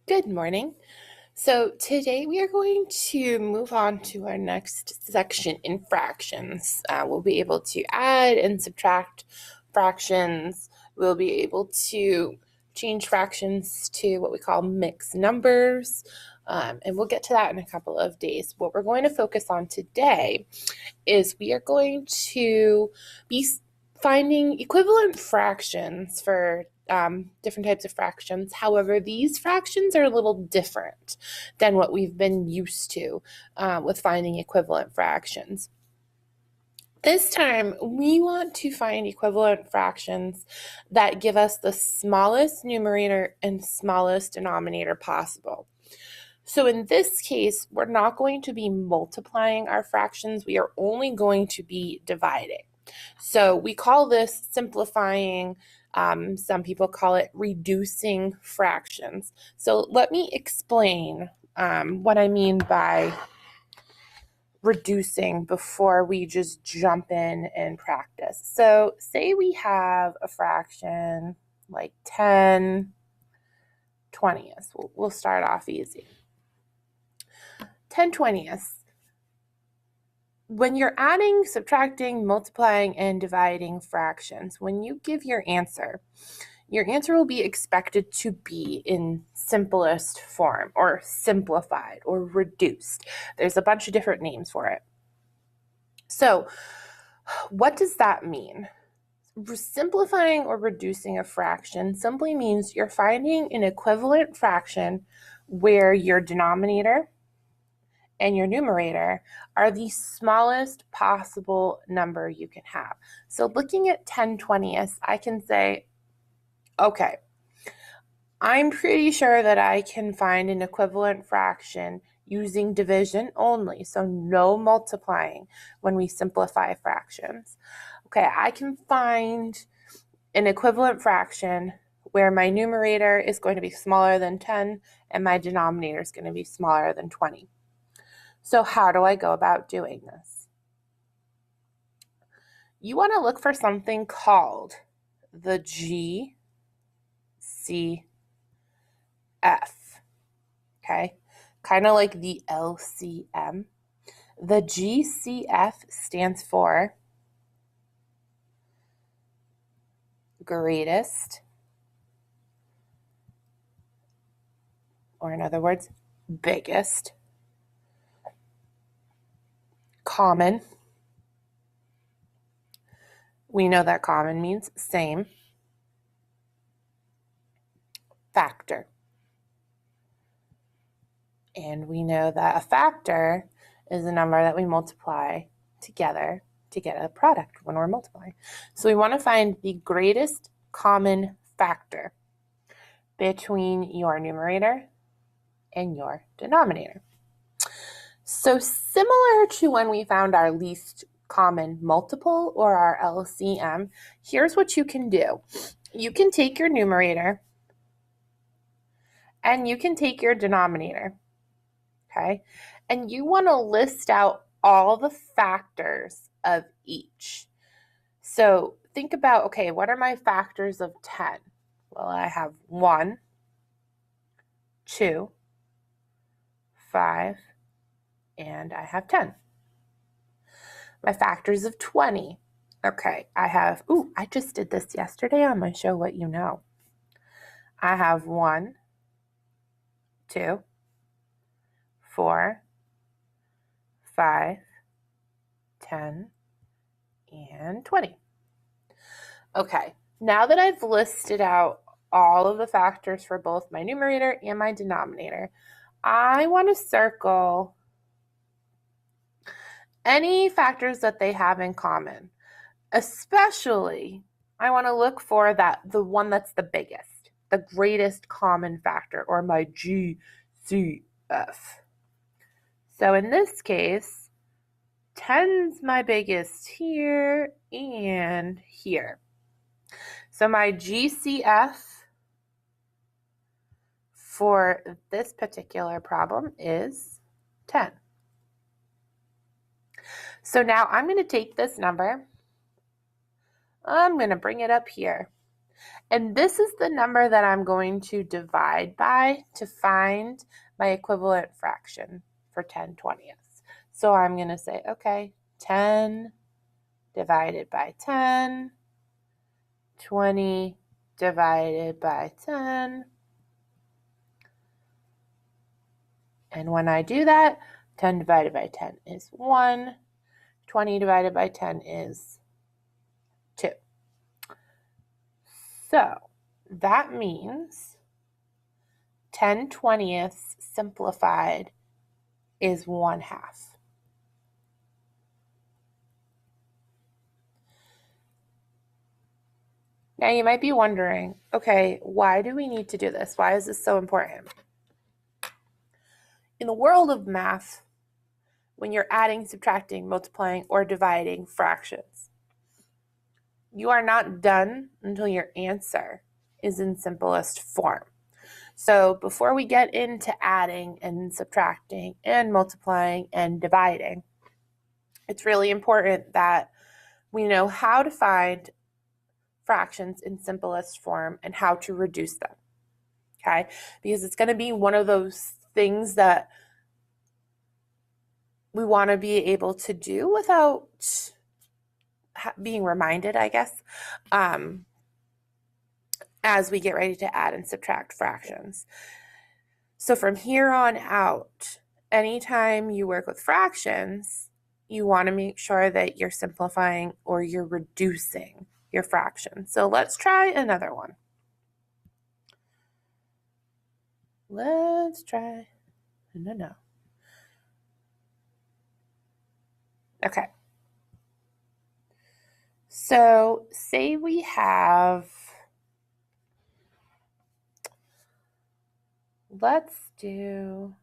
Good morning. So today we are going to move on to our next section in fractions. We'll be able to add and subtract fractions. We'll be able to change fractions to what we call mixed numbers. And we'll get to that in a couple of days. What we're going to focus on today is we are going to be finding equivalent fractions for different types of fractions. However, these fractions are a little different than what we've been used to with finding equivalent fractions. This time, we want to find equivalent fractions that give us the smallest numerator and smallest denominator possible. So in this case, we're not going to be multiplying our fractions. We are only going to be dividing. So we call this simplifying. Some people call it reducing fractions. So let me explain what I mean by reducing before we just jump in and practice. So say we have a fraction like 10/20. We'll start off easy. 10/20. When you're adding, subtracting, multiplying, and dividing fractions, when you give your answer will be expected to be in simplest form or simplified or reduced. There's a bunch of different names for it. So what does that mean? Simplifying or reducing a fraction simply means you're finding an equivalent fraction where your denominator and your numerator are the smallest possible number you can have. So looking at 10/20, I can say, okay, I'm pretty sure that I can find an equivalent fraction using division only, so no multiplying when we simplify fractions. Okay, I can find an equivalent fraction where my numerator is going to be smaller than 10 and my denominator is going to be smaller than 20. So how do I go about doing this? You want to look for something called the GCF, okay? Kind of like the LCM. The GCF stands for greatest, or in other words, biggest, common. We know that common means same. Factor. And we know that a factor is a number that we multiply together to get a product when we're multiplying. So we want to find the greatest common factor between your numerator and your denominator. So similar to when we found our least common multiple or our LCM, here's what you can do. You can take your numerator and you can take your denominator, okay? And you want to list out all the factors of each. So think about, okay, what are my factors of 10? Well, I have 1, 2, 5, and I have 10. My factors of 20. Okay, I just did this yesterday on my show What You Know. I have 1, 2, 4, 5, 10, and 20. Okay, now that I've listed out all of the factors for both my numerator and my denominator, I want to circle any factors that they have in common. Especially, I want to look for the one that's the biggest, the greatest common factor, or my GCF. So in this case, 10's my biggest here and here. So my GCF for this particular problem is 10. So now I'm going to take this number, I'm going to bring it up here. And this is the number that I'm going to divide by to find my equivalent fraction for 10/20ths. So I'm going to say, okay, 10 divided by 10, 20 divided by 10. And when I do that, 10 divided by 10 is 1. 20 divided by 10 is 2. So that means 10/20ths simplified is 1/2. Now you might be wondering, okay, why do we need to do this? Why is this so important? In the world of math, when you're adding, subtracting, multiplying, or dividing fractions, you are not done until your answer is in simplest form. So before we get into adding and subtracting and multiplying and dividing, it's really important that we know how to find fractions in simplest form and how to reduce them, okay? Because it's going to be one of those things that we want to be able to do without being reminded, I guess, as we get ready to add and subtract fractions. So from here on out, anytime you work with fractions, you want to make sure that you're simplifying or you're reducing your fraction. So let's try another one. Let's try, no. Okay. So say we have, let's do,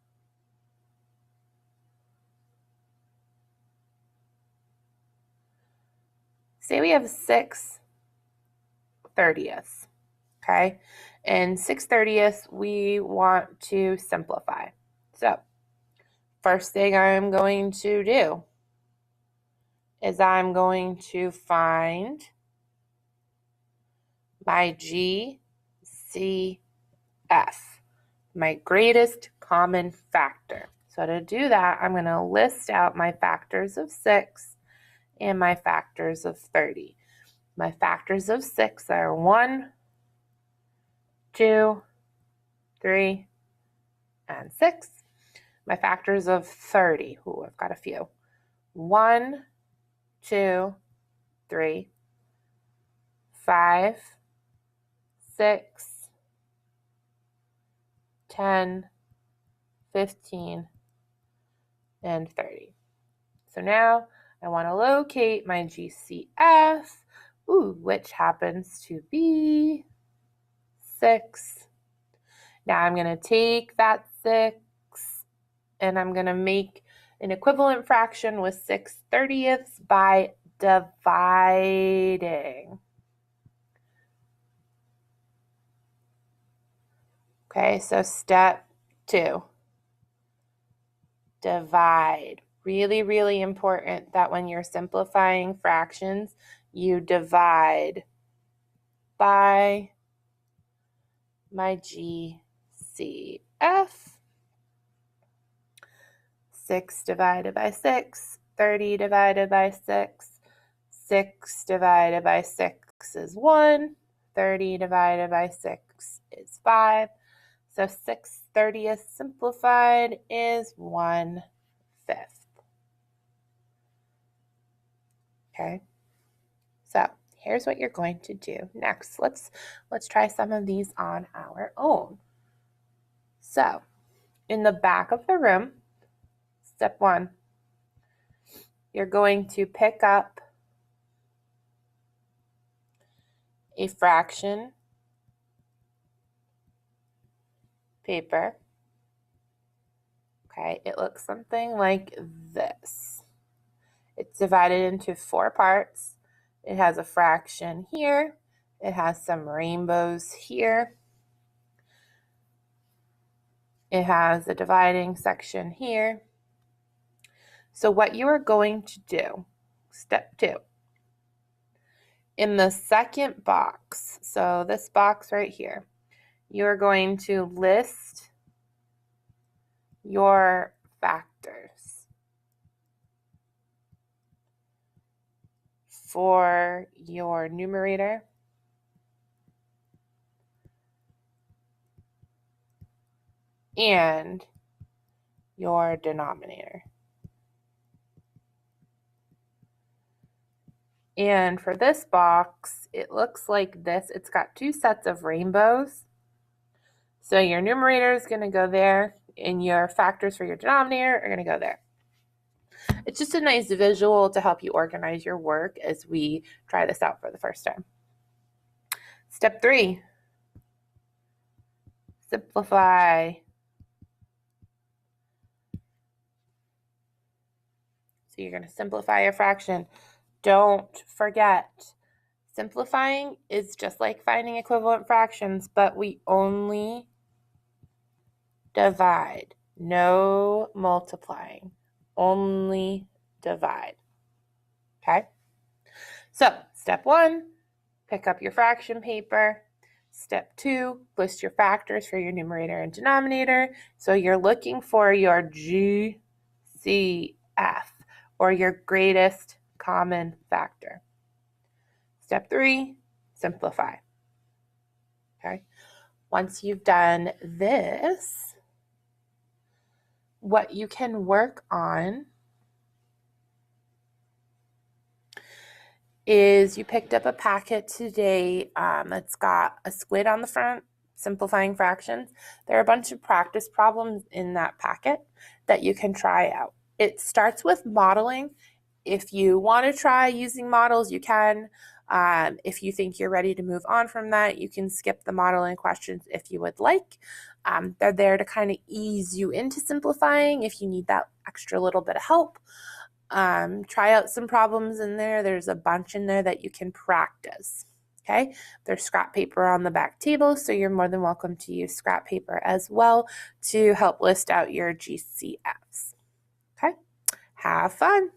say we have 6/30ths, okay? And 6/30ths we want to simplify. So first thing I'm going to do is I'm going to find my GCF, my greatest common factor. So to do that, I'm going to list out my factors of 6 and my factors of 30. My factors of 6 are 1, 2, 3, and 6. My factors of 30, I've got a few. 1, 2, 3, 5, 6, 10, 15, and 30. So now I want to locate my GCF, which happens to be 6. Now I'm going to take that 6 and I'm going to make an equivalent fraction with 6/30ths by dividing. Okay, so step 2, divide. Really, really important that when you're simplifying fractions, you divide by my GCF. 6 divided by 6, 30 divided by 6, 6 divided by 6 is 1, 30 divided by 6 is 5. So 6/30ths simplified is 1/5. Okay, so here's what you're going to do next. Let's try some of these on our own. So in the back of the room, step 1, you're going to pick up a fraction paper. Okay, it looks something like this. It's divided into 4 parts. It has a fraction here. It has some rainbows here. It has a dividing section here. So what you are going to do, step 2, In the second box, so this box right here, you're going to list your factors for your numerator and your denominator. And for this box, it looks like this. It's got two sets of rainbows. So your numerator is going to go there, and your factors for your denominator are going to go there. It's just a nice visual to help you organize your work as we try this out for the first time. Step 3, simplify. So you're going to simplify your fraction. Don't forget, simplifying is just like finding equivalent fractions, but we only divide. No multiplying, only divide. Okay? So, step 1, pick up your fraction paper. Step 2, list your factors for your numerator and denominator. So you're looking for your GCF, or your greatest common factor. Step 3, simplify. Okay? Once you've done this, what you can work on is you picked up a packet today that's got a squid on the front, simplifying fractions. There are a bunch of practice problems in that packet that you can try out. It starts with modeling. If you want to try using models, you can. If you think you're ready to move on from that, you can skip the modeling questions if you would like. They're there to kind of ease you into simplifying if you need that extra little bit of help. Try out some problems in there. There's a bunch in there that you can practice. Okay, there's scrap paper on the back table, so you're more than welcome to use scrap paper as well to help list out your GCFs. Okay, have fun.